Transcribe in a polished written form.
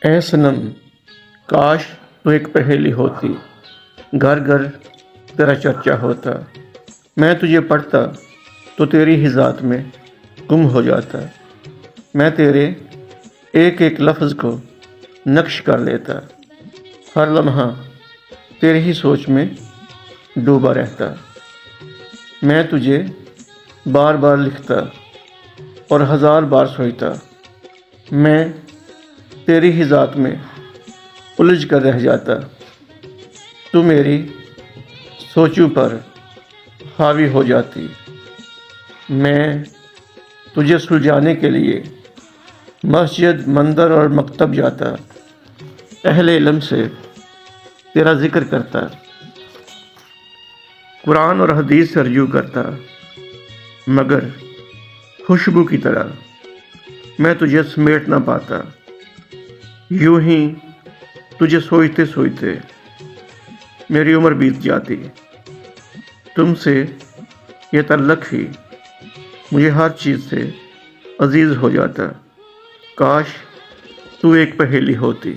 اے صنم، کاش تو ایک پہیلی ہوتی، گھر گھر تیرا چرچا ہوتا۔ میں تجھے پڑھتا تو تیری ہی ذات میں گم ہو جاتا۔ میں تیرے ایک ایک لفظ کو نقش کر لیتا، ہر لمحہ تیری ہی سوچ میں ڈوبا رہتا۔ میں تجھے بار بار لکھتا اور ہزار بار سوچتا، میں تیری ہی ذات میں الجھ کر رہ جاتا۔ تو میری سوچوں پر حاوی ہو جاتی۔ میں تجھے سلجھانے کے لیے مسجد، مندر اور مکتب جاتا، اہل علم سے تیرا ذکر کرتا، قرآن اور حدیث سے رجوع کرتا، مگر خوشبو کی طرح میں تجھے سمیٹ نہ پاتا۔ یوں ہی تجھے سوچتے سوچتے میری عمر بیت جاتی۔ تم سے یہ تعلق ہی مجھے ہر چیز سے عزیز ہو جاتا۔ کاش تو ایک پہیلی ہوتی۔